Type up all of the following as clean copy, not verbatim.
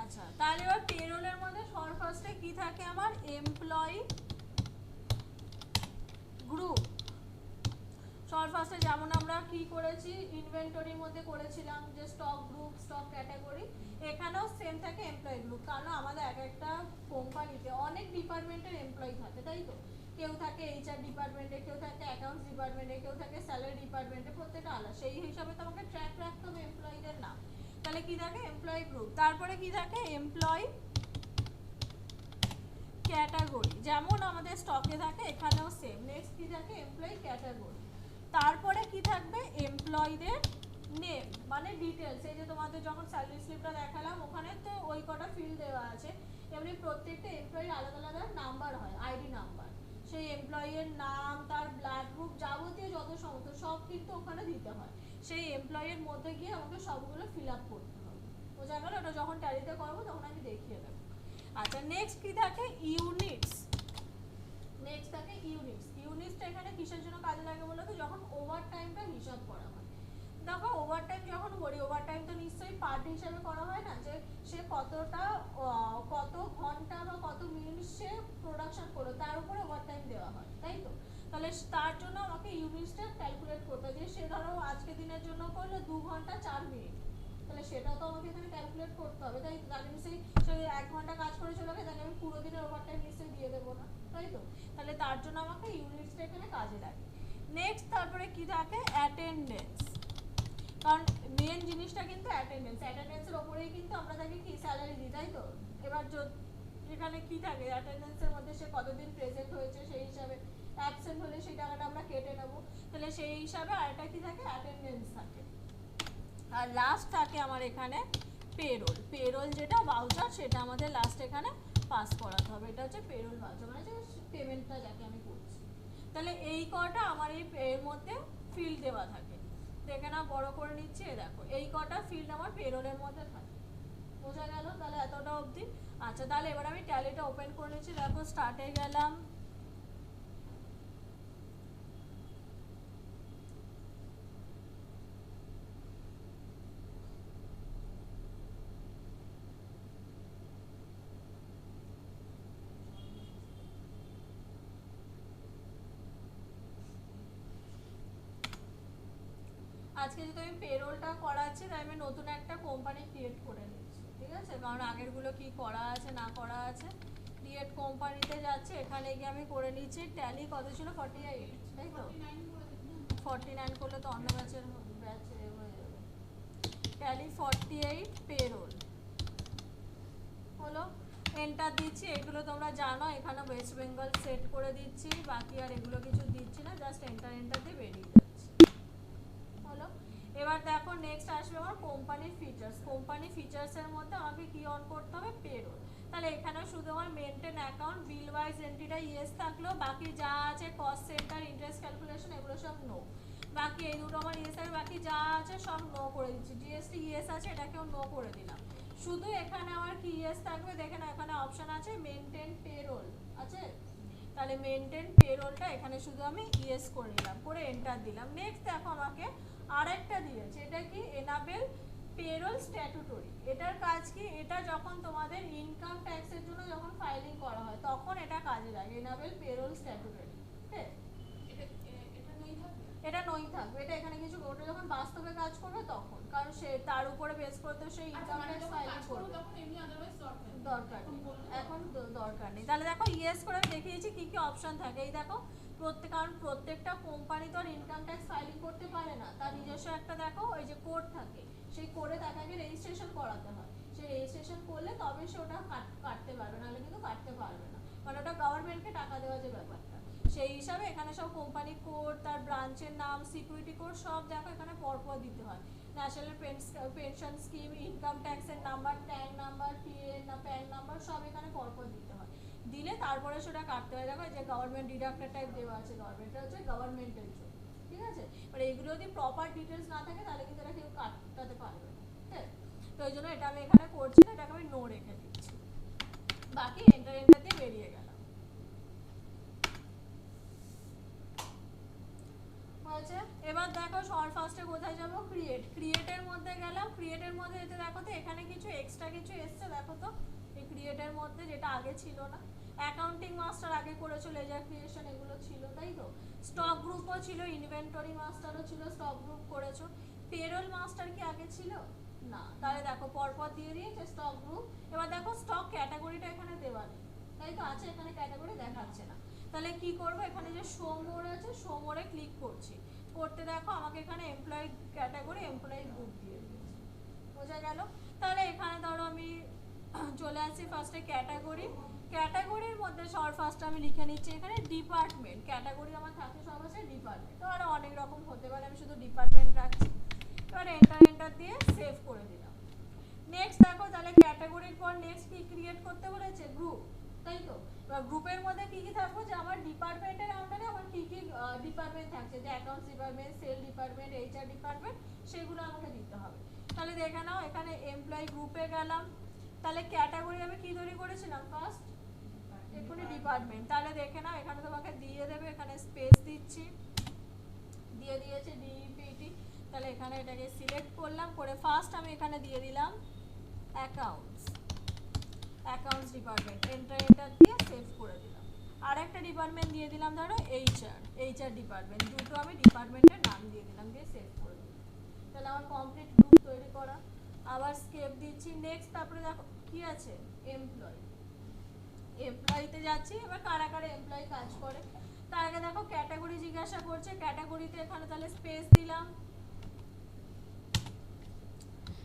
আচ্ছা, তাহলে এবার পেরোলের মধ্যে সবার ফার্স্টে কি থাকে আমার এমপ্লয়ি গ্রুপ। সবার ফার্স্টে যেমন আমরা কি করেছি ইনভেন্টরির মধ্যে করেছিলাম যে স্টক গ্রুপ স্টক ক্যাটাগরি, এখানেও সেম থাকে এমপ্লয়ি গ্রুপ। কারণ আমাদের এক একটা কোম্পানিতে অনেক ডিপার্টমেন্টের এমপ্লয়ি থাকে, তাই তো? কেউ থাকে এইচআর ডিপার্টমেন্টে, কেউ থাকে অ্যাকাউন্টস ডিপার্টমেন্টে, কেউ থাকে স্যালারি ডিপার্টমেন্টে, প্রত্যেকটা আলাদা। সেই হিসাবে তো আমাকে ট্র্যাক রাখতে হবে এমপ্লয়িদের নাম। তাহলে কি থাকে এমপ্লয়ি গ্রুপ। তারপরে কি থাকে এমপ্লয়ি ক্যাটাগরি, যেমন আমাদের স্টকে থাকে এখানেও সেম। নেক্সট কি থাকে এমপ্লয়ি ক্যাটাগরি। তারপরে কি থাকবে এমপ্লয়ীদের নেম মানে ডিটেলস। এই যে তোমাদের যখন স্যালারি স্লিপটা দেখালাম ওখানে তো ওই কটা ফিল্ড দেওয়া আছে, এমনি প্রত্যেকটা এমপ্লয়ির আলাদা আলাদা নাম্বার হয়, আইডি নাম্বার। সেই এমপ্লয়ির নাম, তার ব্লাড গ্রুপ, যাবতীয় যত সমস্ত সব কিন্তু ওখানে দিতে হয়। সেই এমপ্লয়ির মধ্যে গিয়ে আমাকে সবগুলো ফিল আপ করতে হবে। বোঝা গেল? ওটা যখন ট্যালিতে করবো তখন আমি দেখিয়ে দেবো। আচ্ছা, নেক্সট কি থাকে ইউনিটস। নেক্সট থাকে ইউনিটস। ইউনিটসটা এখানে কিসের জন্য কাজে লাগে বলো তো? যখন ওভার টাইমটা হিসাব করা হয়। দেখো ওভার টাইম যখন করি, ওভার টাইম তো নিশ্চয়ই পার্ট হিসাবে করা হয় না, যে সে কতটা কত ঘন্টা বা কত মিনিট সে প্রোডাকশন করলো তার উপরে ওভার টাইম দেওয়া হয়, তাই তো? তাহলে তার জন্য আমাকে ইউনিটসটা ক্যালকুলেট করতে হয়, যে সে ধরো আজকে দিনের জন্য করলো 2 ঘন্টা 4 মিনিট, তাহলে সেটাও তো আমাকে এখানে ক্যালকুলেট করতে হবে, তাই তো? তাহলে নিশ্চয়ই সে 1 ঘন্টা কাজ করে চলে গেছে, তাহলে আমি পুরো দিনের ওভার টাইম নিশ্চয়ই দিয়ে দেবো না, তাই তো? তাহলে তার জন্য আমাকে ইউনিটসটা এখানে কাজে লাগে। নেক্সট তারপরে কি থাকে অ্যাটেন্ডেন্স। কারণ মেন জিনিসটা কিন্তু অ্যাটেন্ডেন্স। অ্যাটেন্ডেন্সের ওপরেই কিন্তু আমরা তাকে কি স্যালারি দিই, তাই তো? এবার এখানে কি থাকে অ্যাটেন্ডেন্সের মধ্যে সে কতদিন প্রেজেন্ট হয়েছে সেই হিসাবে, অ্যাবসেন্ট হলে সেই টাকাটা আমরা কেটে নেব। তাহলে সেই হিসাবে আরেকটা কি থাকে অ্যাটেন্ডেন্স থাকে। আর লাস্ট থাকে আমার এখানে পেরোল। পেরোল যেটা ভাউচার সেটা আমাদের লাস্ট এখানে পাস করাতে হবে। এটা হচ্ছে পেরোল ভাউচার, মানে যে পেমেন্টটা যাকে আমি করছি। তাহলে এই কটা আমার এর মধ্যে ফিল্ড দেওয়া থাকে। দেখে না বড় করে নিচ্ছি, দেখো এই কটা ফিল্ড আমার পেরোলের মধ্যে থাকে। বোঝা গেল? তাহলে এতটা অবধি। আচ্ছা, তাহলে এবার আমি ট্যালিটা ওপেন করে নিচ্ছি। দেখো স্টার্টে গেলাম। আজকে যদি আমি পেরোলটা করাচ্ছি তাই আমি নতুন একটা কোম্পানি ক্রিয়েট করে নিচ্ছি, ঠিক আছে? কারণ আগেরগুলো কি করা আছে না করা আছে। ক্রিয়েট কোম্পানিতে যাচ্ছে, এখানে গিয়ে আমি করে নিচ্ছি ট্যালি কত ছিল 48, তাই তো? 49 করলে তো অন্য ব্যাচের হয়ে যাবে। ট্যালি 48 পেরোল হলো। এন্টার দিচ্ছি। এগুলো তোমরা জানো, এখানে ওয়েস্ট বেঙ্গল সেট করে দিচ্ছি, বাকি আর এগুলো কিছু দিচ্ছি না, জাস্ট এন্টার দিয়ে বেরিয়ে যাচ্ছি। হলো। এবার দেখো নেক্সট আসবে আমার কোম্পানির ফিচার্স। কোম্পানি ফিচার্সের মধ্যে আমাকে কি অন করতে হবে পেরোল। তাহলে এখানে শুধু আমার মেনটেন অ্যাকাউন্ট বিল ওয়াইজ এন্ট্রিটা ইয়েস থাকলো, বাকি যা আছে কস্ট সেন্টার ইন্টারেস্ট ক্যালকুলেশন এগুলো সব নো। বাকি এই দুটো আমার ইয়েস আছে, বাকি যা আছে সব নো করে দিচ্ছি। জিএসটি ইয়েস আছে, এটাকেও নো করে দিলাম। শুধু এখানে আমার কি ইয়েস থাকবে দেখে না, এখানে অপশন আছে মেনটেন পেরোল আছে। তাহলে মেনটেন পেরোলটা এখানে শুধু আমি ইয়েস করে নিলাম, করে এন্টার দিলাম। নেক্সট দেখো আমাকে আরেকটা দিয়েছে, এটা কি এনাবেল পেরোল স্ট্যাটুটরি। এটার কাজ কি? এটা যখন তোমাদের ইনকাম ট্যাক্সের জন্য যখন ফাইলিং করা হয় তখন এটা কাজে লাগে, এনাবেল পেরোল স্ট্যাটুটরি। ঠিক, এটা নই থাকবে, এটা এখানে কিছু ওটা যখন বাস্তবে কাজ করবে তখন, কারণ সে তার উপরে বেস করতে সেই ইনকাম ট্যাক্স ফাইলিং করবে, তখন এমনি আদারওয়াইজ দরকার নেই, এখন দরকার নেই। তাহলে দেখো ইয়েস করে আমি দেখিয়েছি কি কি অপশন থাকে। এই দেখো কারণ প্রত্যেকটা কোম্পানি তো আর ইনকাম ট্যাক্স ফাইলিং করতে পারে না, তার নিজস্ব একটা দেখো ওই যে কোড থাকে, সেই কোডে তাকে আগে রেজিস্ট্রেশন করাতে হয়। সেই রেজিস্ট্রেশন করলে তবে সে ওটা কাটতে পারবে, নাহলে কিন্তু কাটতে পারবে না, মানে ওটা গভর্নমেন্টকে টাকা দেওয়া যে ব্যাপারটা। সেই হিসাবে এখানে সব কোম্পানি কোড, তার ব্রাঞ্চের নাম, সিকিউরিটি কোড সব দেখো এখানে পরপর দিতে হয়। ন্যাশনাল পেনশন স্কিম, ইনকাম ট্যাক্সের number, tan number, pan number সব এখানে পরপর দিতে হয়। দিলে তারপরে সেটা কাটতে হয়। দেখো যে গভর্নমেন্ট ডিডাক্টর টাইপ দেওয়া আছে, গভর্নমেন্টটা হচ্ছে গভর্নমেন্টের জন্য, ঠিক আছে? এবার এইগুলো যদি প্রপার ডিটেলস না থাকে তাহলে কিন্তু এটা কেউ কাটাতে পারবে না, ঠিক আছে? তো ওই জন্য এটা আমি এখানে করছি না, এটাকে আমি নো রেখে দিচ্ছি। বাকি এন্টার দিয়ে বেরিয়ে গেলাম। হয়েছে। এবার দেখো শর্ট ফার্স্টে কোথায় যাবো ক্রিয়েটের মধ্যে গেলাম। ক্রিয়েটের মধ্যে যেতে দেখো তো এখানে কিছু এক্সট্রা কিছু এসছে দেখো তো এই ক্রিয়েটের মধ্যে, যেটা আগে ছিল না। অ্যাকাউন্টিং মাস্টার আগে করেছো, লেজার ক্রিয়েশন এগুলো ছিল, তাই তো। স্টক গ্রুপও ছিল, ইনভেন্টরি মাস্টারও ছিল, স্টক গ্রুপ করেছো। পেরোল মাস্টার কি আগে ছিল না? তাহলে দেখো পরপর দিয়ে দিয়েছে স্টক গ্রুপ। এবার দেখো স্টক ক্যাটাগরিটা এখানে দেওয়া নেই, তাই তো, আছে এখানে ক্যাটাগরি দেখাচ্ছে না। তাহলে কি করব, এখানে যে শো মোর আছে, শো মোরে ক্লিক করছি, করতে দেখো আমাকে এখানে এমপ্লয়ি ক্যাটাগরি এমপ্লয়ি গ্রুপ দিয়ে দিয়েছে। বোঝা গেল? তাহলে এখানে ধরো আমি চলে আসছি ফার্স্টে ক্যাটাগরি। ক্যাটাগরির মধ্যে সর ফার্স্ট আমি লিখে নিচ্ছি এখানে ডিপার্টমেন্ট। ক্যাটাগরি আমার থাকে সব আছে ডিপার্টমেন্ট, তো আরও অনেক রকম হতে পারে, আমি শুধু ডিপার্টমেন্ট রাখছি। এবার এন্টার দিয়ে সেভ করে দিলাম। নেক্সট দেখো, তাহলে ক্যাটাগরির পর নেক্সট কি ক্রিয়েট করতে বলেছে? গ্রুপ, তাই তো। এবার গ্রুপের মধ্যে কি কি থাকবে, যে আমার ডিপার্টমেন্টের আন্ডারে আমার কি কি ডিপার্টমেন্ট থাকছে, যে accounts department, sale department, HR department, সেগুলো আমাকে দিতে হবে। তাহলে দেখে নাও এখানে এমপ্লয়ি গ্রুপে গেলাম, তাহলে ক্যাটাগরি আমি কি তৈরি করেছিলাম ফার্স্ট, এখানে ডিপার্টমেন্ট। তাহলে দেখে নাও এখানে তোমাকে দিয়ে দেবে, এখানে স্পেস দিচ্ছি, দিয়ে দিয়েছে ডিপিটি। তাহলে এখানে এটাকে সিলেক্ট করলাম, করে ফার্স্ট আমি এখানে দিয়ে দিলাম অ্যাকাউন্টস, অ্যাকাউন্টস ডিপার্টমেন্ট, এন্টার দিয়ে সেভ করে দিলাম। আর একটা ডিপার্টমেন্ট দিয়ে দিলাম ধরো এইচআর ডিপার্টমেন্ট, দুটো আমি ডিপার্টমেন্টের নাম দিয়ে দিলাম, দিয়ে সেভ করে দিলাম। তাহলে আমার কমপ্লিট গ্রুপ তৈরি করা। আবার স্কেপ দিচ্ছি নেক্সট, তারপরে দেখো কি আছে এমপ্লয়ি, এমপ্লয়িতে যাচ্ছি। এবার কারা কারা এমপ্লয়ি কাজ করে, তার আগে দেখো ক্যাটাগরি জিজ্ঞাসা করছে, ক্যাটাগরিতে এখানে তাহলে স্পেস দিলাম,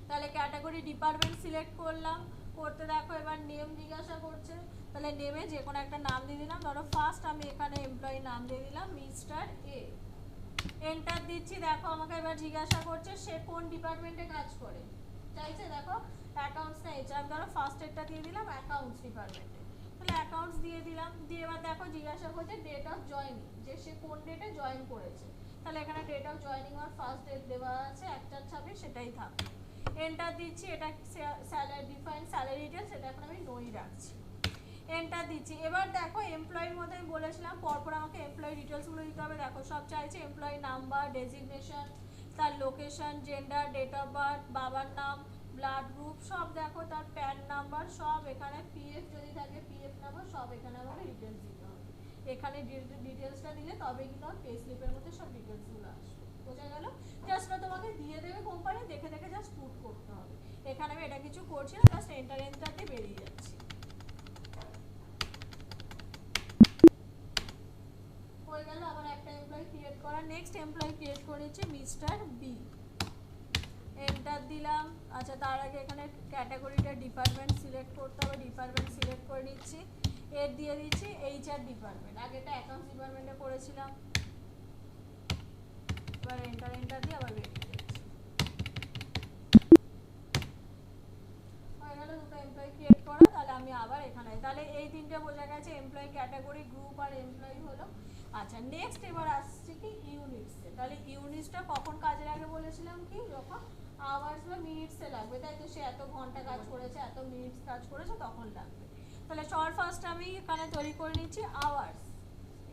তাহলে ক্যাটাগরি ডিপার্টমেন্ট সিলেক্ট করলাম, করতে দেখো এবার নেম জিজ্ঞাসা করছে, তাহলে নেমে যে কোনো একটা নাম দিয়ে দিলাম, ধরো ফার্স্ট আমি এখানে এমপ্লয়ি নাম দিয়ে দিলাম মিস্টার এ। এন্টার দিচ্ছি, দেখো আমাকে এবার জিজ্ঞাসা করছে সে কোন ডিপার্টমেন্টে কাজ করে, চাইছে দেখো অ্যাকাউন্টস না এইচআর, ধরো ফার্স্ট এরটা দিয়ে দিলাম অ্যাকাউন্টস ডিপার্টমেন্টে, তাহলে অ্যাকাউন্টস দিয়ে দিলাম। দিয়ে এবার দেখো জিজ্ঞাসা করছে ডেট অফ জয়েনিং, যে সে কোন ডেটে জয়েন করেছে, তাহলে এখানে ডেট অফ জয়েনিং আর ফার্স্ট ডেট দেওয়া আছে 1/26, সেটাই থাকবে। এন্টার দিচ্ছি, এটা স্যালারি ডিফাইন স্যালারি ডিটেলস, সেটা এখন আমি নই রাখছি। এন্টার দিচ্ছি। এবার দেখো এমপ্লয়ির মধ্যে আমি বলেছিলাম পরপর আমাকে এমপ্লয়ি ডিটেলসগুলো দিতে হবে, দেখো সব চাইছে এমপ্লয়ি নাম্বার, ডেজিগনেশন, তার location, gender, date of birth, বাবার নাম, ব্লাড গ্রুপ, সব দেখো, তার প্যান নাম্বার, সব এখানে পিএফ যদি থাকে পিএফ নাম্বার, সব এখানে আমাকে ডিটেলস দিতে হবে। এখানে ডিটেলসটা দিলে তবে কিন্তু আমার পে স্লিপের মধ্যে সব ডিটেলসগুলো আসবে। বোঝা গেল? জাস্ট না তোমাকে দিয়ে দেবে কোম্পানি, দেখে দেখে জাস্ট পুট করতে হবে। এখানে আমি এটা কিছু করছি না, জাস্ট এন্টার দিয়ে বেরিয়ে যাচ্ছি। হয়ে গেল আবার একটা এমপ্লয়ি ক্রিয়েট করা। নেক্সট এমপ্লয়ি ক্রিয়েট করেছি মিস্টার বি, এন্টার দিলাম। আচ্ছা তার আগে এখানে ক্যাটাগরিটা ডিপার্টমেন্ট সিলেক্ট করতে হবে, ডিপার্টমেন্ট সিলেক্ট করে নিচ্ছি, এর দিয়ে দিচ্ছি এইচআর ডিপার্টমেন্ট, আগে এটা অ্যাকাউন্টস ডিপার্টমেন্টে করেছিলাম। এবার এন্টার দিয়ে আবার বেরিয়ে যাচ্ছি। হয়ে গেল দুটো এমপ্লয়ি ক্রিয়েট করা। তাহলে আমি আবার এখানে, তাহলে এই তিনটে বোঝা গেছে এমপ্লয়ি ক্যাটাগরি, গ্রুপ আর এমপ্লয়ি হলো। আচ্ছা নেক্সট এবার আসছে কি ইউনিটসে। তাহলে ইউনিটসটা কখন কাজে লাগে বলেছিলাম কি, যখন আওয়ার্স বা মিনিটসে লাগবে, তাই তো, সে এত ঘন্টা কাজ করেছে, এত মিনিটস কাজ করেছে, তখন লাগবে। তাহলে শর্ট ফার্স্ট আমি এখানে তৈরি করে নিচ্ছি আওয়ার্স,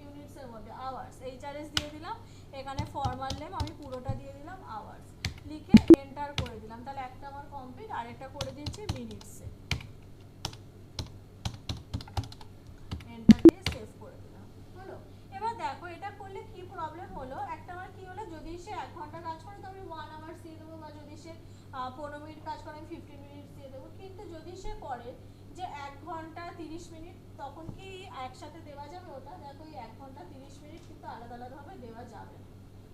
ইউনিটসের মধ্যে আওয়ার্স, এইচআরএস দিয়ে দিলাম, এখানে ফর্মাল নেম আমি পুরোটা দিয়ে দিলাম আওয়ার্স, লিখে এন্টার করে দিলাম। তাহলে একটা আমার কমপ্লিট, আরেকটা করে দিচ্ছি মিনিটসে, এন্টার দিয়ে সেভ করে দিলাম। হলো? এবার দেখো এটা করলে কি প্রবলেম হলো, একটা আমার কি হলো, যদি সে 1 ঘন্টা কাজ করে তো আমি 1 আওয়ার্স দিয়ে দেবো, বা যদি সে 15 মিনিট কাজ করে আমি 15 মিনিটস দিয়ে দেবো। কিন্তু যদি সে করে যে 1 ঘন্টা 30 মিনিট, তখন কি একসাথে দেওয়া যাবে ওটা? দেখো এই 1 ঘন্টা 30 মিনিট কিন্তু আলাদা আলাদাভাবে দেওয়া যাবে না,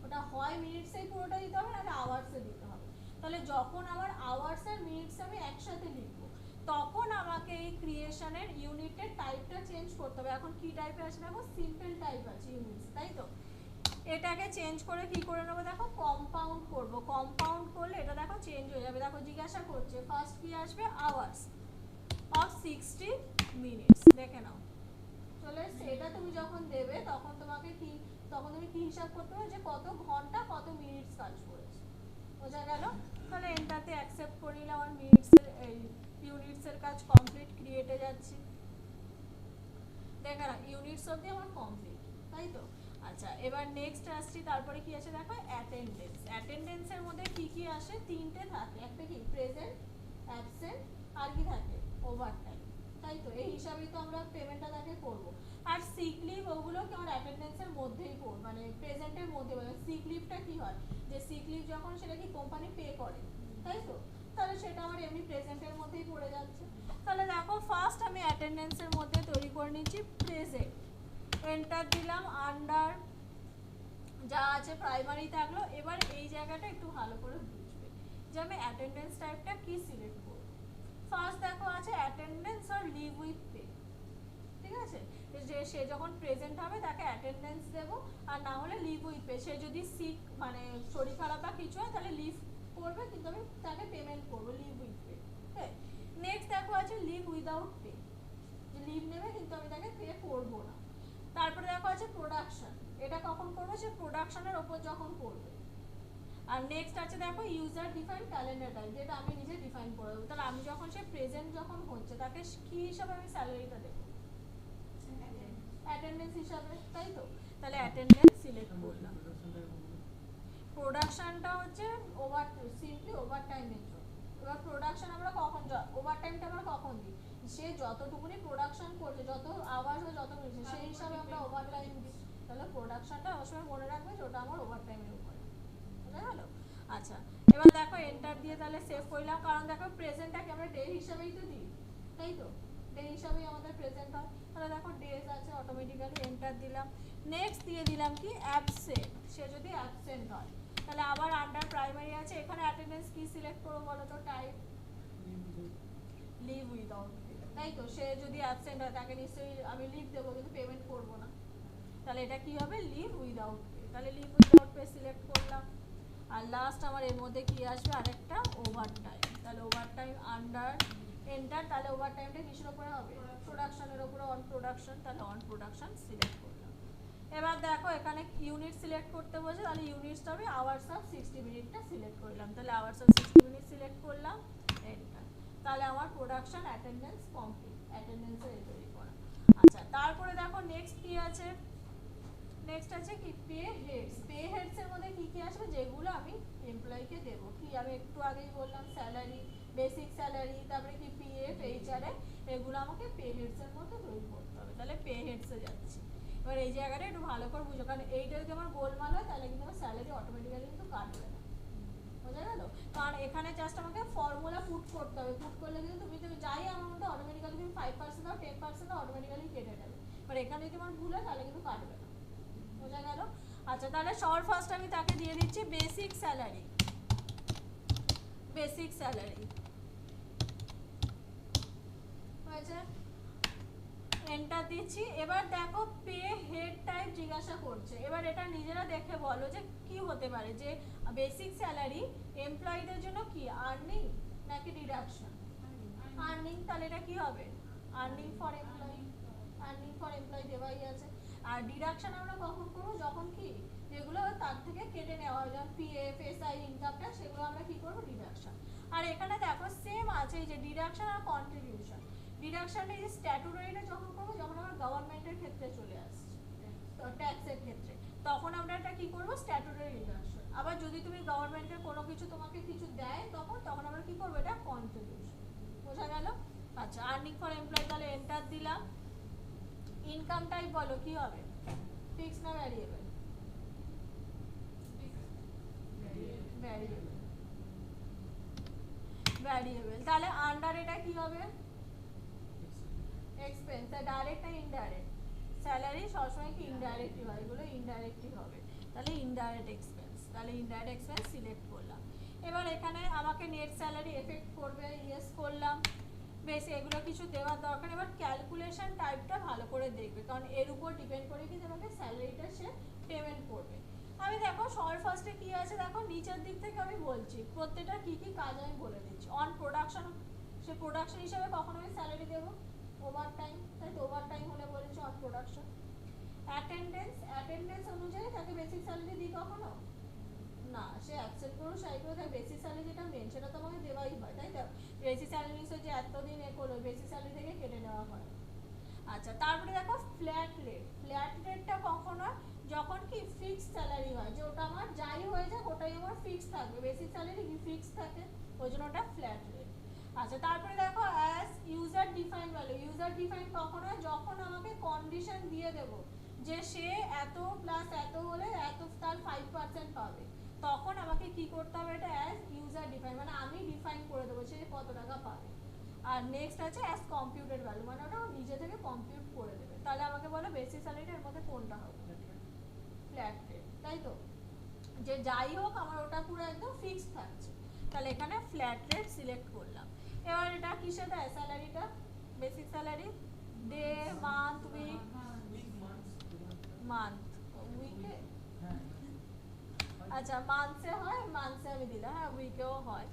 ওটা হয় মিনিটসেই পুরোটা দিতে হবে, নাহলে আওয়ার্সে দিতে হবে। তাহলে যখন আমার আওয়ার্স আর মিনিটস আমি একসাথে লিখবো, তখন আমাকে এই ক্রিয়েশনের ইউনিটের টাইপটা চেঞ্জ করতে হবে। এখন কি টাইপে আছে দেখো, সিম্পল টাইপ আছে ইউনিটস, তাই তো। এটাকে চেঞ্জ করে কি করে নেবো, দেখো কম্পাউন্ড করব, কম্পাউন্ড করলে এটা দেখো চেঞ্জ হয়ে যাবে। দেখো জিজ্ঞাসা করছে ফার্স্ট কি আসবে, আওয়ার্স অফ 60 মিনিটস, দেখে নাও চলে এসছে। এটা তুমি যখন দেবে তখন তোমাকে কি, তখন তুমি কি হিসাব করতে হবে যে কত ঘন্টা কত মিনিটস কাজ করেছে। বোঝা গেল? তাহলে এন্টারতে অ্যাকসেপ্ট করে নিলাম, আমার মিনিটসের এই ইউনিটসের কাজ কমপ্লিট, ক্রিয়েটে যাচ্ছি, দেখে না ইউনিটস অবধি আমার কমপ্লিট, তাই তো। আচ্ছা এবার নেক্সট আসছি, তারপরে কি আছে দেখো অ্যাটেন্ডেন্স। অ্যাটেন্ডেন্সের মধ্যে কি কি আসে, তিনটে থাকে, একটা কি প্রেজেন্ট, অ্যাবসেন্ট, আর কি থাকে ওভারটাইম, তাই তো এই হিসাবেই তো আমরা পেমেন্টটা তাকে করব। আর সিক লিভ ওগুলো কি আমার অ্যাটেন্ডেন্সের মধ্যেই পড়ে, মানে প্রেজেন্টের মধ্যে, মানে সিক লিভটা কি হয় যে সিক লিভ যখন সেটা কি কোম্পানি পে করে, তাই তো, তাহলে সেটা আমার এমনি প্রেজেন্টের মধ্যেই পড়ে যাচ্ছে। তাহলে দেখো ফার্স্ট আমি অ্যাটেন্ডেন্সের মধ্যে তৈরি করে নিচ্ছি প্রেজেন্ট, এন্টার দিলাম, আন্ডার যা আছে প্রাইমারি থাকলো। এবার এই জায়গাটা একটু ভালো করে বুঝবে যে আমি অ্যাটেন্ডেন্স টাইপটা কি সিলেক্ট করব। ফার্স্ট দেখো আছে অ্যাটেন্ডেন্স আর লিভ উইথ পে, ঠিক আছে, যে সে যখন প্রেজেন্ট হবে তাকে অ্যাটেন্ডেন্স দেব, আর না হলে লিভ উইথ পে, সে যদি সিক মানে শরীর খারাপ বা কিছু হয় তাহলে লিভ করবে, কিন্তু আমি তাকে পেমেন্ট করবো লিভ উইথ পে। নেক্সট দেখো আছে লিভ উইদাউট পে, যে লিভ নেবে কিন্তু আমি তাকে পে করবো না। তারপরে দেখো আছে প্রোডাকশন, এটা কখন করবো, সে প্রোডাকশনের ওপর যখন করবে। আর নেক্সট আছে দেখো ইউজার ডিফাইন ক্যালেন্ডার টাইম, যেটা আমি নিজে ডিফাইন করে দেবো। তাহলে আমি যখন সে প্রেজেন্ট যখন হচ্ছে তাকে কি হিসাবে আমি স্যালারিটা দেবো, অ্যাটেন্ডেন্স হিসাবে, তাই তো, তাহলে অ্যাটেন্ডেন্স সিলেক্ট করলাম। প্রোডাকশনটা হচ্ছে ওভার, সিম্পলি ওভার টাইমের জন্য। এবার প্রোডাকশন আমরা কখন, ওভার টাইমটা আমরা কখন দিই, সে যতটুকুনি প্রোডাকশন করছে, যত আওয়ার বা যত মিনিট সেই হিসাবে আমরা ওভার টাইম দিই। তাহলে প্রোডাকশনটা অবশ্যই মনে রাখবে যে ওটা আমার ওভার টাইমের উপরে, বুঝা গেল। আচ্ছা এবার দেখো এন্টার দিয়ে তাহলে সেভ করলাম, কারণ দেখো প্রেজেন্টটাকে আমরা ডে হিসাবেই তো দিই, তাই তো, ডে হিসাবেই আমাদের প্রেজেন্ট হয়। তাহলে দেখো ডেজ আছে, অটোমেটিক্যালি এন্টার দিলাম। নেক্সট দিয়ে দিলাম কি অ্যাবসেন্ট, সে যদি অ্যাবসেন্ট হয় তাহলে আবার আন্ডার প্রাইমারি আছে, এখানে অ্যাটেন্ডেন্স কি সিলেক্ট করবো বলো তো, টাইপ লিভ উইদাউট, তাই তো, সে যদি অ্যাবসেন্ট হয় তাকে নিশ্চয়ই আমি লিভ দেবো কিন্তু পেমেন্ট করবো না, তাহলে এটা কি হবে লিভ উইদাউট পে, তাহলে লিভ উইদাউট পে সিলেক্ট করলাম। আর লাস্ট আমার এর মধ্যে কি আসবে আরেকটা ওভার টাইম, তাহলে ওভার টাইম আন্ডার এন্টার, তাহলে ওভার টাইমটা কিসের উপরে হবে, প্রোডাকশনের উপরে, অন প্রোডাকশন, তাহলে অন প্রোডাকশন সিলেক্ট করলাম। এবার দেখো এখানে ইউনিট সিলেক্ট করতে বলছে, তাহলে ইউনিটসটা আমি আওয়ার্স অফ 60 মিনিটটা সিলেক্ট করলাম, তাহলে আওয়ার্স অফ 60 মিনিট সিলেক্ট করলাম, এন্টার, তাহলে আমার প্রোডাকশন অ্যাটেন্ডেন্স কমপ্লিট, অ্যাটেন্ডেন্সের তৈরি করা। আচ্ছা তারপরে দেখো নেক্সট কি আছে, নেক্সট আছে কি পে হেডস। পে হেডস এর মধ্যে কি কি আসবে, যেগুলো আমি এমপ্লয়িকে দেব, কি আমি একটু আগেই বললাম স্যালারি, বেসিক স্যালারি, তারপরে কি পিএফ, এইচআরএ, এগুলো আমাকে পে হেডস এর মধ্যে তৈরি করতে হবে। তাহলে পে হেডস এ যাচ্ছি। এবার এই জায়গাটা একটু ভালো করে বুঝো, কারণ এইটা যদি আমার গোলমাল হয় তাহলে কিন্তু আমার স্যালারি অটোমেটিক্যালি কিন্তু কাটবে না, বোঝা গেল। কারণ এখানে জাস্ট আমাকে ফর্মুলা পুট করতে হবে, পুট করলে কিন্তু তুমি যাই অ্যামাউন্টটা অটোমেটিক্যালি তুমি 5% দাও 10% দাও অটোমেটিক্যালি কেটে নেবে, আর এখানে যদি আমার ভুল হয় তাহলে কিন্তু কাটবে না, বোঝা গেল। আচ্ছা তাহলে সর ফার্স্ট আমি তাকে দিয়ে দিচ্ছি বেসিক স্যালারি, বেসিক স্যালারি হয়েছে, এন্টার দিচ্ছি। এবার দেখো পে হেড টাইপ জিজ্ঞাসা করছে, এবার এটা নিজেরা দেখে বলো যে কি হতে পারে, যে বেসিক স্যালারি এমপ্লয়ীদের জন্য কি আর্নিং নাকি ডিডাকশন, আর্নিং, তাহলে এটা কি হবে earning for employee, earning for employee দেওয়াই আছে। আর ডিডাকশন আমরা কখন করবো, যখন কি যেগুলো তার থেকে কেটে নেওয়া হয়, যেমন পিএফ, এসআই, ইনকাম ট্যাক্স, সেগুলো আমরা কি করবো ডিডাকশন। আর এখানে দেখো সেম আছে এই যে ডিডাকশন আর কন্ট্রিবিউশন। ডিডাকশনটা এই স্ট্যাটুটরিটা যখন করবো, যখন আমরা গভর্নমেন্টের ক্ষেত্রে চলে আসছি, তো ট্যাক্সের ক্ষেত্রে, তখন আমরা এটা কি করবো স্ট্যাটুটরি ডিডাকশন। আবার যদি তুমি গভর্নমেন্টের কোনো কিছু তোমাকে কিছু দেয় তখন তখন আমরা কি করবো এটা কন্ট্রিবিউশন, বোঝা গেল। আচ্ছা আর্নিং ফর এমপ্লয়ি, তাহলে এন্টার দিলাম। ইনকাম টাইপ বলো কি হবে, ফিক্স না ভ্যারিয়েবল, ভ্যারিয়েবল, ভ্যারিয়েবল, তাহলে আন্ডার এটা কি হবে এক্সপেন্স, ডাইরেক্ট না ইনডাইরেক্ট, স্যালারি সবসময় কি ইনডাইরেক্টই হয়, এগুলো ইনডাইরেক্টই হবে, তাহলে ইনডাইরেক্ট এক্সপেন্স, তাহলে ইনডাইরেক্ট এক্সপেন্স সিলেক্ট করলাম। এবার এখানে আমাকে নেট স্যালারি এফেক্ট করবে, ইয়েস করলাম, বেশ এগুলো কিছু দেওয়ার দরকার। এবার ক্যালকুলেশন টাইপটা ভালো করে দেখবে, কারণ এর উপর ডিপেন্ড করে কি তোমাকে স্যালারিটা সে পেমেন্ট করবে। আমি দেখো সবার ফার্স্টে কি আছে দেখো, নিচের দিক থেকে আমি বলছি প্রত্যেকটা কি কি কাজ আমি বলে দিচ্ছি। অন প্রোডাকশন, সে প্রোডাকশন হিসাবে কখন আমি স্যালারি দেবো, ওভার টাইম, তাই তো ওভার টাইম হলে বলেছি অন প্রোডাকশন। অ্যাটেন্ডেন্স, অ্যাটেন্ডেন্স অনুযায়ী তাকে বেসিক স্যালারি দিই কখনো না, সে অ্যাবসেন্ট করুক সাই করে, তাই বেসিক স্যালারি যেটা মেন সেটা তো আমাকে দেওয়াই হয়, তাই তো, বেসিক স্যালারি যে এতদিন এ করলো বেসিক স্যালারি থেকে কেটে নেওয়া হয়। আচ্ছা তারপরে দেখো ফ্ল্যাট রেট, ফ্ল্যাট রেটটা কখন হয়, যখন কি ফিক্সড স্যালারি হয়, যে ওটা আমার যাই হয়ে যাক ওটাই আমার ফিক্সড থাকবে, বেসিক স্যালারি কি ফিক্সড থাকে, ওই জন্য ওটা ফ্ল্যাট রেট। আচ্ছা তারপরে দেখো as user define value. User define কখন হয়, যখন আমাকে কন্ডিশন দিয়ে দেব যে সে এত প্লাস এত হলে এত তার 5% পাবে, তখন আমাকে কি করতে হবে, এটা অ্যাজ ইউজার ডিফাইন, মানে আমি ডিফাইন করে দেবো সে কত টাকা পাবে। আর নেক্সট আছে অ্যাজ কম্পিউটেড ভ্যালু, মানে ওটা নিজে থেকে কম্পিউট করে দেবে। তাহলে আমাকে বলো বেসিক স্যালারিটার মধ্যে কোনটা হবে, ফ্ল্যাট রেট, তাই তো, যে যাই হোক আমার ওটা পুরো একদম ফিক্সড থাকছে। তাহলে এখানে ফ্ল্যাট রেট সিলেক্ট করলাম। এবার এটা কিসে দেয় স্যালারিটা, basic salary day, month, week, month, উইকে, আচ্ছা মান্থসে হয়, মান্থসে আমি দিলাম, হ্যাঁ উইকেও হয়।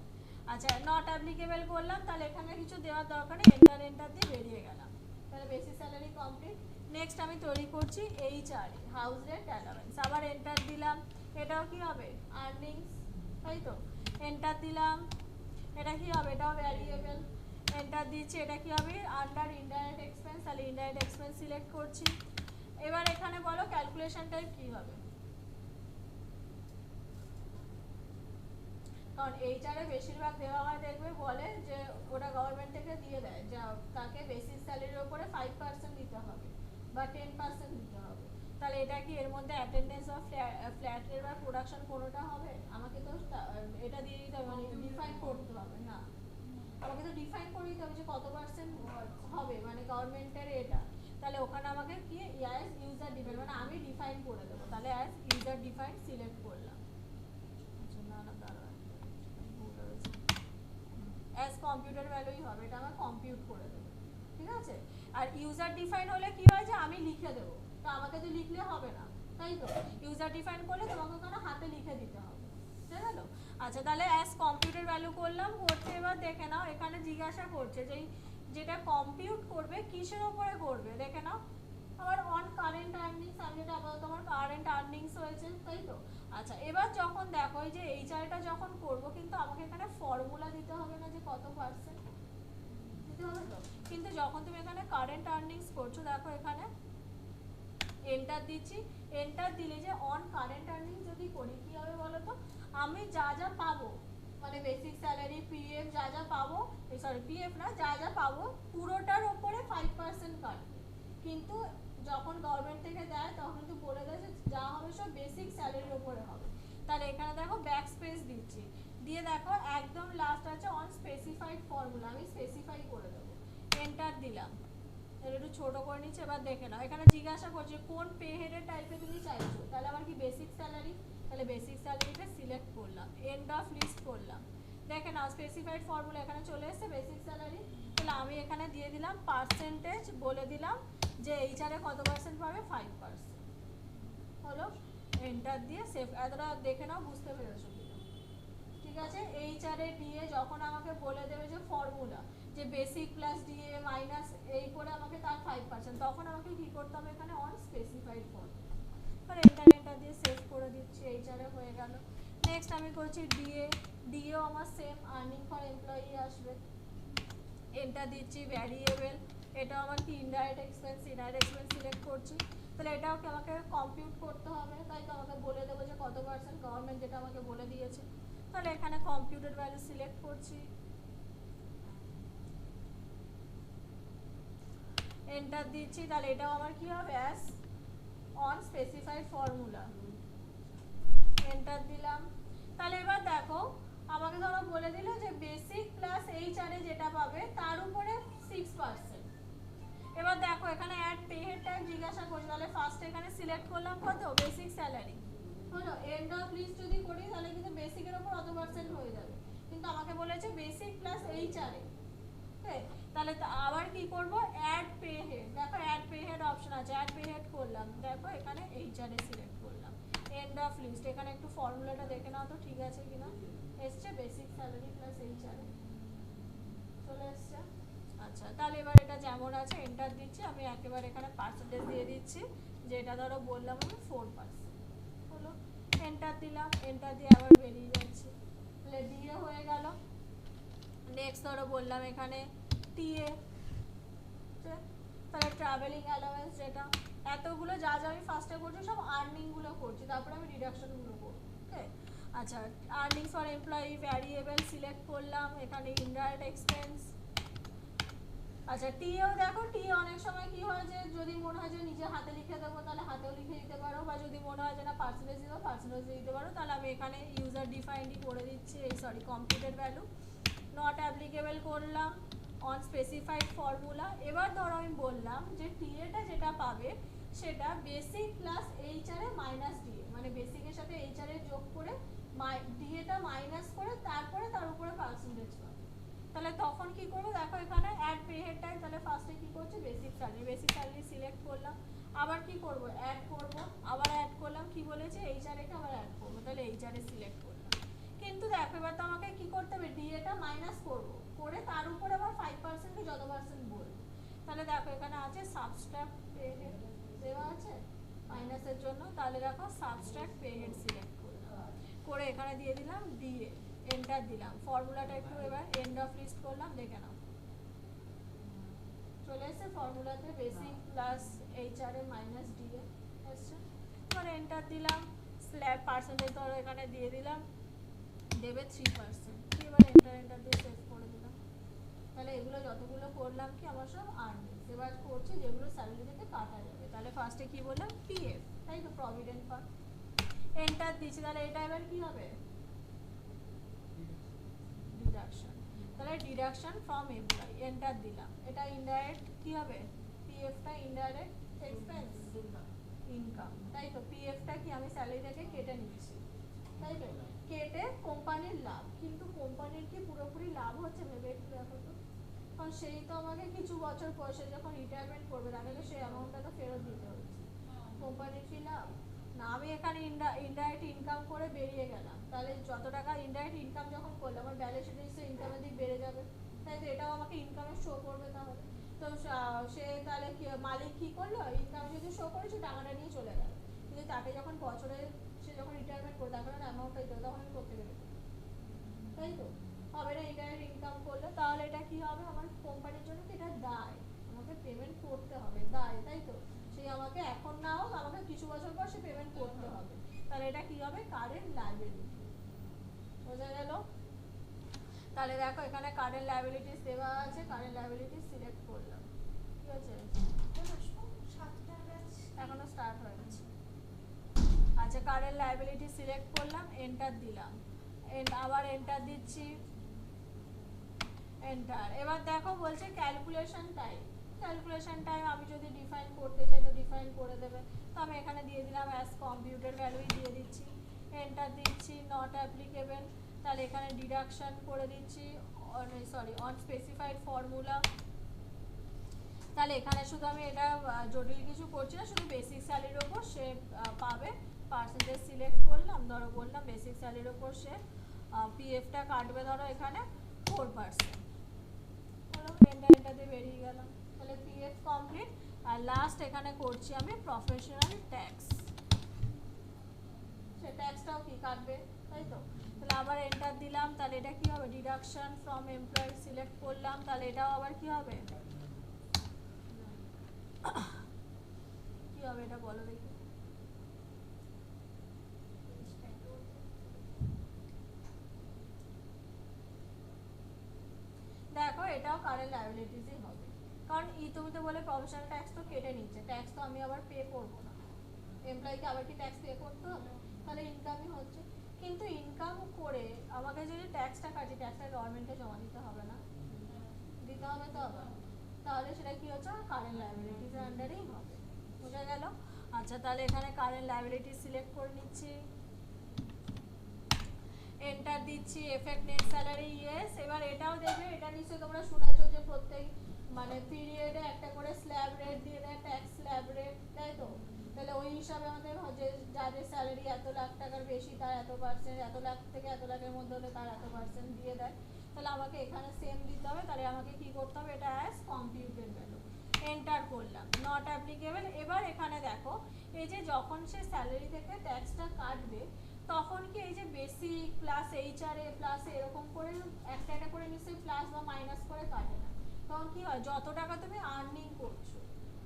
আচ্ছা নট অ্যাপ্লিকেবল করলাম, তাহলে এখানে কিছু দেওয়ার দরকার নেই, এন্টার দিয়ে বেরিয়ে গেলাম। তাহলে বেসিক স্যালারি কমপ্লিট। নেক্সট আমি তৈরি করছি এইচআরএ, হাউস রেন্ট অ্যালাউন্স, আবার এন্টার দিলাম। এটাও কি হবে আর্নিংস, তাই তো, এন্টার দিলাম। এটা কি হবে, এটাও ভ্যারিয়েবল, এন্টার দিচ্ছি। এটা কি হবে আন্ডার ইনডাইরেক্ট এক্সপেন্স, তাহলে ইনডাইরেক্ট এক্সপেন্স সিলেক্ট করছি। এবার এখানে বলো ক্যালকুলেশন টাইপ কি হবে, কারণ এইচআরে বেশিরভাগ দেওয়া হয় দেখবে বলে যে ওটা গভর্নমেন্ট থেকে দিয়ে দেয় যে তাকে বেসিক স্যালারির উপরে 5% দিতে হবে বা 10% দিতে হবে। তাহলে এটা কি এর মধ্যে অ্যাটেন্ডেন্স অফ ফ্ল্যাট রেট বা প্রোডাকশন কোনোটা হবে, আমাকে তো এটা দিয়ে দিতে হবে, মানে ডিফাইন করতে হবে না, আমাকে তো ডিফাইন করে দিতে হবে যে কত পার্সেন্ট হবে, মানে গভর্নমেন্টের এটা। তাহলে ওখানে আমাকে কি অ্যাজ ইউজার ডিফাইন, মানে আমি ডিফাইন করে দেবো। তাহলে অ্যাজ ইউজার ডিফাইন সিলেক্ট করলাম। আচ্ছা না না দাঁড়া, অ্যাজ কম্পিউটার ভ্যালুই হবে, এটা আমার কম্পিউট করে দেবে, ঠিক আছে। আর ইউজার ডিফাইন হলে কি হয় যে আমি লিখে দেবো, তো আমাকে তো লিখলে হবে না, তাই তো, ইউজার ডিফাইন করলে তোমাকে ওখানে হাতে লিখে দিতে হবে, ঠিক আছে। আচ্ছা তাহলে অ্যাজ কম্পিউটার ভ্যালু করলাম, করছে। এবার দেখে নাও এখানে জিজ্ঞাসা করছে যে যেটা কম্পিউট করবে কিসের উপরে করবে, দেখে নাও আমার অন কারেন্ট আর্নিংস, আমি যেটা আপাতত আমার কারেন্ট আর্নিংস হয়েছে, তাই তো। আচ্ছা এবার যখন দেখো এই যে এইচআরটা যখন করব, কিন্তু আমাকে এখানে ফর্মুলা দিতে হবে না যে কত পার্সেন্ট দিতে হবে তো, কিন্তু যখন তুমি এখানে কারেন্ট আর্নিংস করছো দেখো এখানে এন্টার দিচ্ছি। এন্টার দিলে যে অন কারেন্ট আর্নিং যদি করি কি হবে বলো তো, আমি যা যা পাবো, মানে বেসিক স্যালারি, পিএফ যা যা পাবো, সরি পিএফ না, যা যা পাবো পুরোটার উপরে 5% কাটবে। কিন্তু যখন গভর্নমেন্ট থেকে দেয় তখন কিন্তু বলে দেয় যে যা হবে সব বেসিক স্যালারির উপরে হবে। তাহলে এখানে দেখো ব্যাক স্পেস দিচ্ছি, দিয়ে দেখো একদম লাস্ট আছে অন স্পেসিফাইড ফর্মুলা, আমি স্পেসিফাই করে দেবো। এন্টার দিলাম, এটা একটু ছোট করে নিচ্ছে। এবার দেখে নাও এখানে জিজ্ঞাসা করছে কোন পে হেডের টাইপে তুমি চাইছো, তাহলে আমার কি বেসিক স্যালারি, তাহলে বেসিক স্যালারিটা সিলেক্ট করলাম, এন্ড অফ লিস্ট করলাম। দেখে নাও স্পেসিফাইড ফর্মুলা এখানে চলে এসেছে বেসিক স্যালারি। তাহলে আমি এখানে দিয়ে দিলাম পার্সেন্টেজ, বলে দিলাম যে এইচআরে কত পার্সেন্ট পাবে, 5% হলো। এন্টার দিয়ে সেভ। এতটা দেখে নাও বুঝতে পেরেছো কিনা, ঠিক আছে। এইচআরে ডিএ যখন আমাকে বলে দেবে যে ফর্মুলা যে বেসিক প্লাস ডিএ মাইনাস এই করে আমাকে তার 5%, তখন আমাকে কি করতে হবে এখানে অন স্পেসিফাইড ফর্মুলা। আর এন্টার দিয়ে সেভ করে দিচ্ছি, এইচআরে হয়ে গেল। নেক্সট আমি করছি ডিএ, ডিএও আমার সেম আর্নিং ফর এমপ্লয়ি আসবে। এন্টার দিচ্ছি ভ্যারিয়েবল, এটা আমার কি indirect expense, indirect expense select করছি। তাহলে এটাও কি আমাকে কম্পিউট করতে হবে, তাই তো আমাকে বলে দেবো যে কত পার্সেন্ট গভর্নমেন্ট যেটা আমাকে বলে দিয়েছে। তাহলে এখানে কম্পিউটার ভ্যালু সিলেক্ট করছি, এন্টার দিচ্ছি। তাহলে এটাও আমার কি হবে as on specified formula, enter দিলাম। তাহলে এবার দেখো আমাকে ধরো বলে দিল যে বেসিক প্লাস এইচআরএ যেটা পাবে তার উপরে 6%। এবার দেখো এখানে অ্যাড পে হেড টাইপ জিজ্ঞাসা করছে, তাহলে ফার্স্ট এখানে সিলেক্ট করলাম কত, বেসিক স্যালারি হলো। এন্ড অফ লিস্ট যদি করি তাহলে কিন্তু বেসিকের উপর অত পার্সেন্ট হয়ে যাবে, কিন্তু আমাকে বলেছে বেসিক প্লাস এইচআরএ, তাহলে আবার কি করব অ্যাড পে হেড, দেখো অ্যাড পে হেড অপশন আছে, অ্যাড পে হেড করলাম, দেখো এখানে এইচআরএ সিলেক্ট করলাম। এন্ড অফ লিস্ট, এখানে একটু ফর্মুলাটা দেখে নাও তো ঠিক আছে কিনা, এসছে বেসিক স্যালারি প্লাস এইচআরএ চলে এসছে। আচ্ছা তাহলে এবার এটা যেমন আছে এন্টার দিচ্ছি, আমি একেবারে এখানে পার্সেন্টেজ দিয়ে দিচ্ছি, যেটা ধরো বললাম আমি 4% হলো। এন্টার দিলাম, এন্টার দিয়ে আবার বেরিয়ে যাচ্ছে, তাহলে দিয়ে হয়ে গেল। নেক্সট ধরো বললাম এখানে টিএ, তাহলে ট্রাভেলিং অ্যালাওয়েন্স যেটা, এতগুলো যা যা আমি ফার্স্টে করছি সব আর্নিংগুলো করছি, তারপরে আমি ডিডাকশনগুলো করবো। ওকে, আচ্ছা earnings for employee variable select করলাম, এখানে ইনডাইরেক্ট এক্সপেন্স। আচ্ছা টিও দেখো, টি অনেক সময় কি হয় যে যদি মনে হয় যে নিজে হাতে লিখে দেবো তাহলে হাতেও লিখে দিতে পারো, বা যদি মনে হয় যে না পার্সেন্টেজ দিতে পার্সেন্টেজ দিতে পারো, তাহলে আমি এখানে ইউজার ডিফাইন্ডই করে দিচ্ছি, এই sorry computed value. Not applicable করলাম, অন স্পেসিফাইড ফর্মুলা। এবার ধরো আমি বললাম যে টিএটা যেটা পাবে সেটা বেসিক প্লাস এইচআর এ মাইনাস ডিএ, মানে বেসিকের সাথে এইচআর এর যোগ করে ডিএটা মাইনাস করে তারপরে তার উপরে পার্সেন্টেজ পাবে। তাহলে তখন কি করবো দেখো এখানে অ্যাড পে হেড টাইম, তাহলে ফার্স্টে কি করছি বেসিক স্যালারি সিলেক্ট করলাম, আবার কি করব অ্যাড করব, আবার অ্যাড করলাম, কি বলেছে এইচআর একে আবার অ্যাড করব, তাহলে এইচআর এ সিলেক্ট করলাম। কিন্তু দেখো এবার তো আমাকে কি করতে হবে ডিএটা মাইনাস করব, করে তার উপরে আবার 5% কি যত পার্সেন্ট বলবো। তাহলে দেখো এখানে আছে সাবস্ট্রাক্ট পে হেড দেওয়া আছে মাইনাসের জন্য, তাহলে দেখো সাবস্ট্রাক্ট পে হেড সিলেক্ট করলাম, করে এখানে দিয়ে দিলাম ডিএ, এন্টার দিলাম। ফর্মুলাটা একটু এবার এন্ড অফ লিস্ট করলাম, দেখে নাও চলে এসেছে ফর্মুলাতে বেসিক প্লাস এইচআর এ মাইনাস ডিএ এসছে। এবার এন্টার দিলাম, স্ল্যাব পার্সেন্টেজ ধরো এখানে দিয়ে দিলাম, দেবে 3%, এবার এন্টার দিয়ে সেভ করে দিলাম। তাহলে এগুলো যতগুলো করলাম কি আমার সব আর্নিংস। এবার করছি যেগুলো স্যালারি থেকে কাটা যাবে, তাহলে ফার্স্টে কি বললাম পিএফ, তাই তো প্রভিডেন্ট ফান্ড। এন্টার দিচ্ছি, তাহলে এটা এবার কি হবে ডিডাকশন, তাহলে ডিডাকশন ফ্রম এমপ্লয়ি, এন্টার দিলাম। এটা ইনডাইরেক্ট কি হবে পিএফটা ইনডাইরেক্ট এক্সপেন্স ইনকাম, তাই তো পিএফটা কি আমি স্যালারি থেকে কেটে নিচ্ছি, তাই তো কেটে কোম্পানির লাভ, কিন্তু কোম্পানির কি পুরোপুরি লাভ হচ্ছে ভেবে একটু দেখো তো, কারণ সেই তো আমাকে কিছু বছর পর সে যখন রিটায়ারমেন্ট করবে তাহলে সেই অ্যামাউন্টটা তো ফেরত দিতে হচ্ছে, কোম্পানির কি লাভ না। আমি এখানে ইনডাইরেক্ট ইনকাম করে বেরিয়ে গেলাম, তাহলে যত টাকা ইনডাইরেক্ট ইনকাম যখন করলাম আমার ব্যালেন্স শিটে নিশ্চয়ই ইনকামের দিক বেড়ে যাবে, তাই তো এটাও আমাকে ইনকামের শো করবে। তাহলে তো সে তাহলে কি মালিক কি করলো ইনকাম যদি শো করেছে টাকাটা নিয়ে চলে গেল, কিন্তু তাকে যখন বছরে সে যখন রিটায়ারমেন্ট করবে তার কারণে অ্যামাউন্টটা দিতে তখন আমি করতে পেরেছি, তাই তো হবে না ইনডাইরেক্ট ইনকাম করলে। তাহলে এটা কি হবে আমার কোম্পানির জন্য কি এটা দায়, আমাকে পেমেন্ট করতে হবে দায়, তাই তো সেই আমাকে এখন না হোক আমাকে কিছু বছর পর সে পেমেন্ট করতে হবে, তাহলে এটা কি হবে কারেন্ট লায়াবিলিটি। বোঝা গেল? তাহলে দেখো এখানে কারেন্ট লায়াবিলিটিস দেওয়া আছে, কারেন্ট লায়াবিলিটিস সিলেক্ট করলাম, ঠিক আছে এখনো স্টার্ট হয়ে গেছে। আচ্ছা কারেন্ট লায়াবিলিটি সিলেক্ট করলাম, এন্টার দিলাম, আবার এন্টার দিচ্ছি, এন্টার। এবার দেখো বলছে ক্যালকুলেশন টাইম, ক্যালকুলেশন টাইম আমি যদি ডিফাইন করতে চাই তো ডিফাইন করে দেবে, তো আমি এখানে দিয়ে দিলাম অ্যাজ কম্পিউটার ভ্যালুই দিয়ে দিচ্ছি, এন্টার দিচ্ছি। নট অ্যাপ্লিকেবল, তাহলে এখানে ডিডাকশন করে দিচ্ছি, সরি অন স্পেসিফাইড ফর্মুলা, তাহলে এখানে শুধু আমি এটা জটিল কিছু করছি না, শুধু বেসিক স্যালারির ওপর সে পাবে পার্সেন্টেজ সিলেক্ট করলাম, ধরো বললাম বেসিক স্যালারির ওপর সে পিএফটা কাটবে ধরো এখানে 4%, এন্টার দিয়ে বেরিয়ে গেলাম, তাহলে পিএফ কমপ্লিট। আর লাস্ট এখানে করছি আমি প্রফেশনাল ট্যাক্স, সে ট্যাক্সটাও কি কাটবে, তাই তো তাহলে আবার এন্টার দিলাম, তাহলে এটা কি হবে ডিডাকশন ফ্রম এমপ্লয়ি সিলেক্ট করলাম, তাহলে এটাও আবার কি হবে কি হবে এটা বলো দেখি। দেখো এটাও কারেন্ট লায়াবিলিটিসই হবে, কারণ তুমি তো বলে প্রফেশনাল ট্যাক্স তো কেটে নিচ্ছে, ট্যাক্স তো আমি আবার পে করবো না, এমপ্লয়িকে আবার কি ট্যাক্স পে করতে হবে, তাহলে ইনকামই হচ্ছে। কিন্তু ইনকাম করে আমাকে যদি ট্যাক্সটা কাটি ট্যাক্সটা গভর্নমেন্টকে জমা দিতে হবে না, দিতে হবে তো আবার, তাহলে সেটা কি হচ্ছে কারেন্ট লায়াবিলিটিস এর আন্ডারেই হবে। বোঝা গেল? আচ্ছা তাহলে এখানে কারেন্ট লায়াবিলিটি সিলেক্ট করে নিচ্ছি, এন্টার দিচ্ছি, এফেক্ট নেট স্যালারি ইয়েস। এবার এটাও দেখবে, এটা নিশ্চয়ই তোমরা শুনেছো যে প্রত্যেক মানে পিরিয়ডে একটা করে স্ল্যাব রেট দিয়ে দেয়, ট্যাক্স স্ল্যাব রেট, তাই তো তাহলে ওই হিসাবে আমাদের যে যাদের স্যালারি এত লাখ টাকার বেশি তার এত পার্সেন্ট, এত লাখ থেকে এত লাখের মধ্যে হলে তার এত পার্সেন্ট দিয়ে দেয়, তাহলে আমাকে এখানে সেম দিতে হবে, তাহলে আমাকে কি করতে হবে এটা অ্যাজ কম্পিউটেড ভ্যালু, এন্টার করলাম। Not applicable. এবার এখানে দেখো এই যে যখন সে স্যালারি থেকে ট্যাক্সটা কাটবে তখন কি এই যে বেসিক প্লাস এইচআরএ প্লাস এরকম করে একটা একটা করে নিশ্চয়ই প্লাস বা মাইনাস করে কাটে না, তখন কি হয় যত টাকা তুমি আর্নিং করছো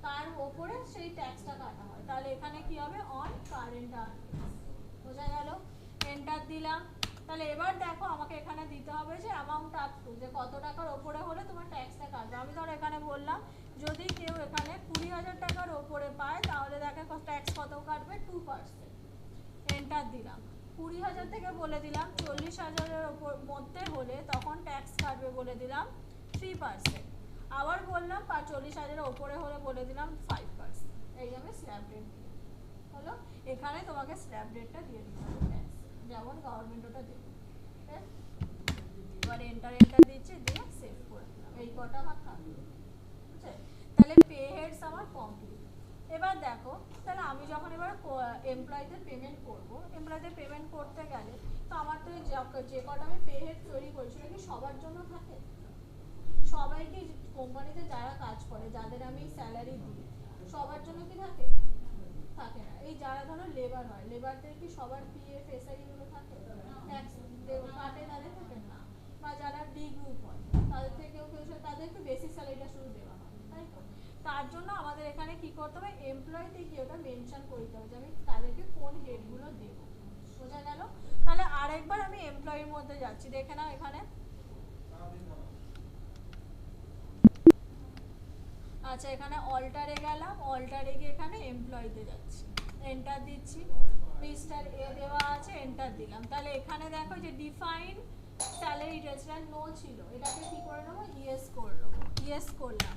তার ওপরে সেই ট্যাক্সটা কাটা হয়। তাহলে এখানে কি হবে, অন কারেন্ট আর্নিংস। বোঝা গেল? এন্টার দিলাম। তাহলে এবার দেখো আমাকে এখানে দিতে হবে যে অ্যামাউন্ট আপ টু, যে কত টাকার ওপরে হলে তোমার ট্যাক্সটা কাটবে। আমি ধরো এখানে বললাম যদি কেউ এখানে 20,000 টাকার ওপরে পায় তাহলে দেখে ট্যাক্স কত কাটবে, 2%। এন্টার দিলাম। 20,000 থেকে বলে দিলাম 40,000-এর ওপর মধ্যে হলে তখন ট্যাক্স কাটবে বলে দিলাম 3%। আবার বললাম 40,000-এর ওপরে হলে বলে দিলাম 5%। এই আমি স্ল্যাব রেট দিই। হলো? এখানে তোমাকে স্ল্যাব রেটটা দিয়ে দিতে হবে ট্যাক্স, যেমন গভর্নমেন্ট ওটা দেবে। এবার এন্টার দিচ্ছি, দিয়ে সেভ করে দিলাম। এই কটা আমার থাকবে। বুঝছে? তাহলে পে হেডস আমার কমপ্লিট। এবার দেখো, তাহলে আমি যখন এবার এমপ্লয়ীদের পেমেন্ট করব, এমপ্লয়ীদের পেমেন্ট করতে গেলে তো আমার তো যে কটা আমি পে হেড তৈরি করি সেটা কি সবার জন্য থাকে? সবাইকে কোম্পানিতে যারা কাজ করে, যাদের আমি স্যালারি দিই, সবার জন্য কি থাকে? থাকে না। এই যারা ধরো লেবার হয়, লেবারদের কি সবার পিএফ এসআই গুলো থাকে? ট্যাক্স কাটে তাদের থাকে না। বা যারা ডি গ্রুপ হয় তাদের থেকেও তাদেরকে বেসিক স্যালারিটা শুধু দেওয়া হয়, তাই তো? তার জন্য আমাদের এখানে কি করতে হবে, এমপ্লয়িতে গিয়ে ওটা মেনশন করতে হবে যে আমি তাদেরকে কোন হেডগুলো দেবো। বোঝা গেল? তাহলে আরেকবার আমি এমপ্লয়ির মধ্যে যাচ্ছি, দেখে নাও এখানে। আচ্ছা, এখানে অল্টারে গেলাম, অল্টারে গিয়ে এখানে এমপ্লয়িতে যাচ্ছি, এন্টার দিচ্ছি। মিস্টার এ দেওয়া আছে, এন্টার দিলাম। তাহলে এখানে দেখো যে ডিফাইন স্যালারি ডিটেলসটা নো ছিল, এটাকে কি করে নেবো, ইয়েস করে নেবো। ইয়েস করলাম।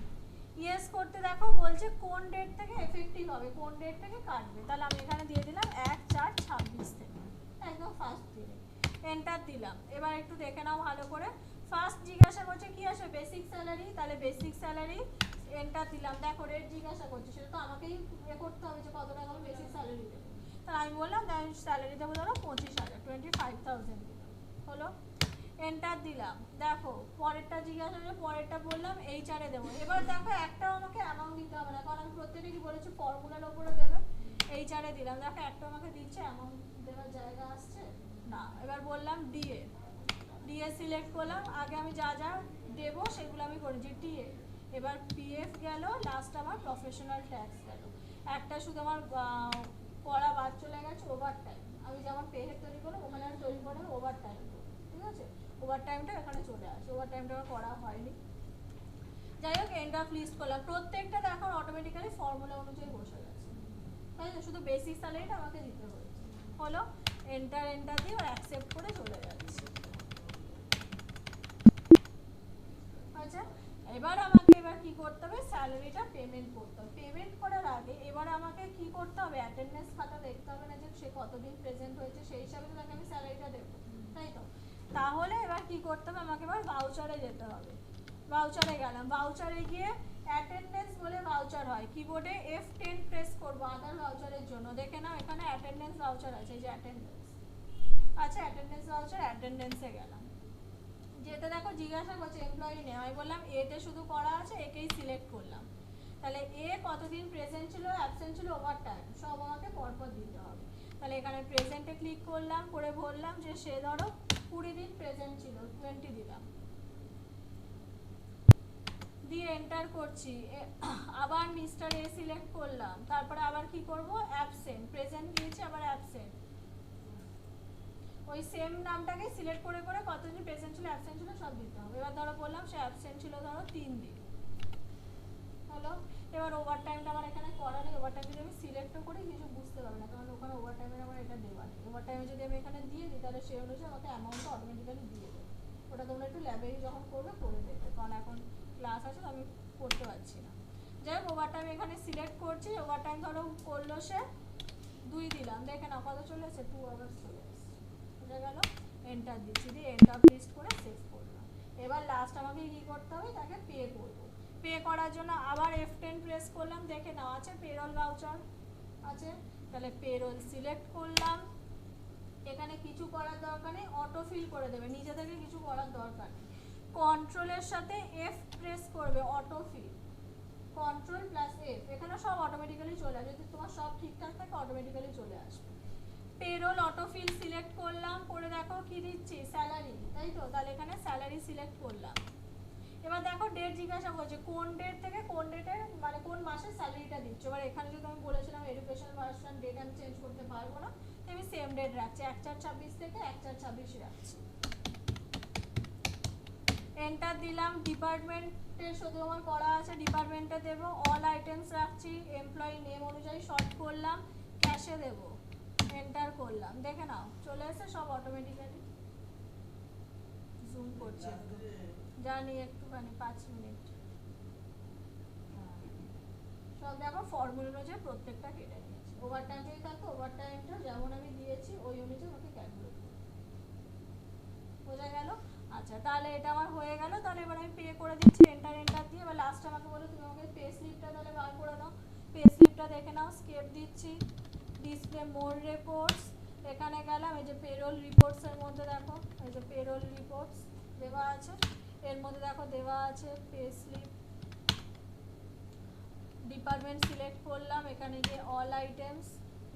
ইয়েস করতে দেখো বলছে কোন ডেট থেকে এফেক্টিভ হবে, কোন ডেট থেকে কাটবে। তাহলে আমি এখানে দিয়ে দিলাম 1/4/26 থেকে, একদম ফার্স্ট দিনে। এন্টার দিলাম। এবার একটু দেখে নাও ভালো করে। ফার্স্ট জিজ্ঞাসা করছে কি আসে, বেসিক স্যালারি। তাহলে বেসিক স্যালারি এন্টার দিলাম। দেখো রেট জিজ্ঞাসা করছে, সেটা তো আমাকেই করতে হবে যে কত টাকা আমি বেসিক স্যালারি দেবো। তাহলে আমি বললাম আমি স্যালারি দেবো ধরো 25,000, 25,000 দিলাম। হলো? এন্টার দিলাম। দেখো পরেরটা জিজ্ঞাসা করছে, পরেরটা বললাম এইচআরে দেবো। এবার দেখো একটাও আমাকে অ্যামাউন্ট দিতে হবে না, কারণ আমি প্রত্যেকটা কি বলেছি ফর্মুলার ওপরে দেবে। এইচআরে দিলাম। দেখো একটা আমাকে দিচ্ছে, অ্যামাউন্ট দেওয়ার জায়গা আসছে না। এবার বললাম ডিএ, ডিএ সিলেক্ট করলাম। আগে আমি যা যা দেবো সেগুলো আমি করেছি, টিএ। এবার পিএফ গেল, লাস্ট আমার প্রফেশনাল ট্যাক্স গেল। একটা শুধু আমার করা বাদ চলে গেছে, ওভার টাইম। আমি যেমন পে হেড তৈরি করলাম ওখানে আমি তৈরি করলাম ওভার টাইম, ঠিক আছে? ওভার টাইমটা এখানে চলে আসে, ওভার টাইমটা আমার করা হয়নি। যাই হোক, এন্ড অফ লিস্ট করলাম। প্রত্যেকটা দেখো অটোমেটিক্যালি ফর্মুলা অনুযায়ী বসে গেছে, তাই না? শুধু বেসিক স্যালারিটা আমাকে দিতে হয়েছে। হলো? এন্টার দিয়ে অ্যাকসেপ্ট করে চলে যাচ্ছে। আচ্ছা, এবার আমাকে কি করতে হবে, স্যালারিটা পেমেন্ট করতে হবে। পেমেন্ট করার আগে এবার আমাকে কি করতে হবে, অ্যাটেন্ডেন্স খাতা দেখতে হবে না, যে সে কতদিন প্রেজেন্ট হয়েছে, সেই হিসাবে তো তাকে আমি স্যালারিটা দেবো, তাই তো? তাহলে এবার কি করতে হবে, আমাকে এবার ভাউচারে যেতে হবে। ভাউচারে গেলাম। ভাউচারে গিয়ে অ্যাটেন্ডেন্স বলে ভাউচার হয়, কিবোর্ডে F10 প্রেস করবো আদার ভাউচারের জন্য। দেখে নাও এখানে অ্যাটেন্ডেন্স ভাউচার আছে, এই যে অ্যাটেন্ডেন্স। আচ্ছা, অ্যাটেন্ডেন্স ভাউচার, অ্যাটেন্ডেন্সে গেলাম। যেটা দেখো জিজ্ঞাসা করছে এমপ্লয়ি নেম, আমি বললাম এতে শুধু করা আছে, একেই সিলেক্ট করলাম। তাহলে এ কতদিন প্রেজেন্ট ছিল, অ্যাবসেন্ট ছিল, ওভার টাইম, সব আমাকে পরপর দিতে হবে। তাহলে এখানে প্রেজেন্টে ক্লিক করলাম, করে বললাম যে সে ধরো 20 দিন প্রেজেন্ট ছিল, 20 দিলাম, দিয়ে এন্টার করছি। আবার মিস্টার এ সিলেক্ট করলাম, তারপরে আবার কি করব, অ্যাবসেন্ট, প্রেজেন্ট দিয়েছি আবার অ্যাবসেন্ট, ওই সেম নামটাকে সিলেক্ট করে করে কতদিন প্রেজেন্ট ছিল অ্যাবসেন্ট ছিল সব দিতে হবে। এবার ধরো বললাম সে অ্যাবসেন্ট ছিল ধরো 3 দিন। হলো? এবার ওভার টাইমটা আমার এখানে করা নেই। ওভার টাইম যদি আমি সিলেক্টও করি কিছু বুঝতে পারবে না, কারণ ওখানে ওভার টাইমের আমার এটা দেওয়া নেই। ওভার টাইমে যদি আমি এখানে দিয়ে দিই তাহলে সেই অনুযায়ী আমাকে অ্যামাউন্টটা অটোমেটিক্যালি দিয়ে দেবে। ওটা তোমরা একটু ল্যাবে যখন করবে করে দেবে, কারণ এখন ক্লাস আছে তো আমি করতে পারছি না। যাই হোক, ওভার টাইম এখানে সিলেক্ট করছি। ওভার টাইম ধরো করলো সে 2 দিলাম, দেখে না কত চলে এসেছে, 2 আওয়ার্স চলে এসেছে। বুঝে গেল? এন্টার দিচ্ছি, দিয়ে এন্ড অফ লিস্ট করে সেভ করলাম। এবার লাস্ট আমাকে কি করতে হবে, তাকে পে করবো। পে করার জন্য আবার F10 প্রেস করলাম, দেখে নাও আছে পেরোল ভাউচার আছে। তাহলে পেরোল সিলেক্ট করলাম। এখানে কিছু করার দরকার নেই, অটো ফিল করে দেবে, নিজে থেকে কিছু করার দরকার নেই। কন্ট্রোলের সাথে F প্রেস করবে, auto feel, control plus F, এখানে সব অটোমেটিক্যালি চলে আসবে। যদি তোমার সব ঠিকঠাক থাকে অটোমেটিক্যালি চলে আসবে। পেরোল অটোফিল সিলেক্ট করলাম, করে দেখো কি দিচ্ছি, স্যালারি, তাই তো? তাহলে এখানে স্যালারি সিলেক্ট করলাম। এবার দেখো ডেট জিজ্ঞাসা করছে কোন ডেট থেকে কোন ডেটে মানে কোন মাসের স্যালারিটা দিচ্ছ। এবার এখানে যদি আমি বলেছিলাম এডুকেশন ভার্সন ডেট আমি চেঞ্জ করতে পারবো না, তো আমি সেম ডেট রাখছি, 1/4/26 থেকে 1/4/26 রাখছি। এন্টার দিলাম। ডিপার্টমেন্টের শুধু আমার করা আছে, ডিপার্টমেন্টে দেবো। অল আইটেমস রাখছি, এমপ্লয়ি নেম অনুযায়ী শর্ট করলাম, ক্যাশে দেবো, এন্টার করলাম। দেখে নাও চলে এসে সব অটোমেটিক্যালি। জুম করছি জানি একটুখানি 5 মিনিট। সব দেখো ফর্মুলা অনুযায়ী প্রত্যেকটা কেটে নিয়েছি। ওভারটাইম যদি থাকতো ওভারটাইমটা যেমন আমি দিয়েছি ওই অনুযায়ী আমাকে ক্যালকুলেট করতে হবে। বোঝা গেল? আচ্ছা তাহলে এটা আমার হয়ে গেল। তাহলে এবার আমি পে করে দিচ্ছি এন্টার এন্টার দিয়ে। এবার লাস্টে আমাকে বলে তুমি আমাকে পে স্লিপটা তাহলে বার করে দাও। পে স্লিপটা দেখে নাও, স্কেপ দিচ্ছি, ডিসপ্লে মোর রিপোর্টস, এখানে গেলাম, এই যে পেরোল রিপোর্টসের মধ্যে দেখো এই যে পেরোল রিপোর্টস দেওয়া আছে, এর মধ্যে দেখো দেওয়া আছে পে স্লিপ। ডিপার্টমেন্ট সিলেক্ট করলাম, এখানে গিয়ে অল আইটেমস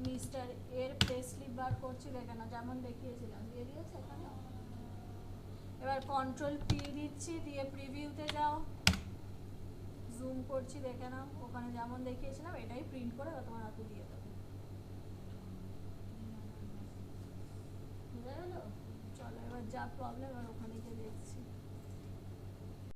মিস্টার এর পে স্লিপ বার করছি, দেখে না যেমন দেখিয়েছিলাম দিয়ে দিয়েছে এখানে। এবার কন্ট্রোল পি দিচ্ছি, দিয়ে প্রিভিউতে যাও, জুম করছি দেখে নাও, ওখানে যেমন দেখিয়েছিলাম এটাই প্রিন্ট করে তোমার হাতে দিয়ে দেবো। বুঝা গেল? চলো এবার যা প্রবলেম আর ওখানে গিয়ে দেখছি।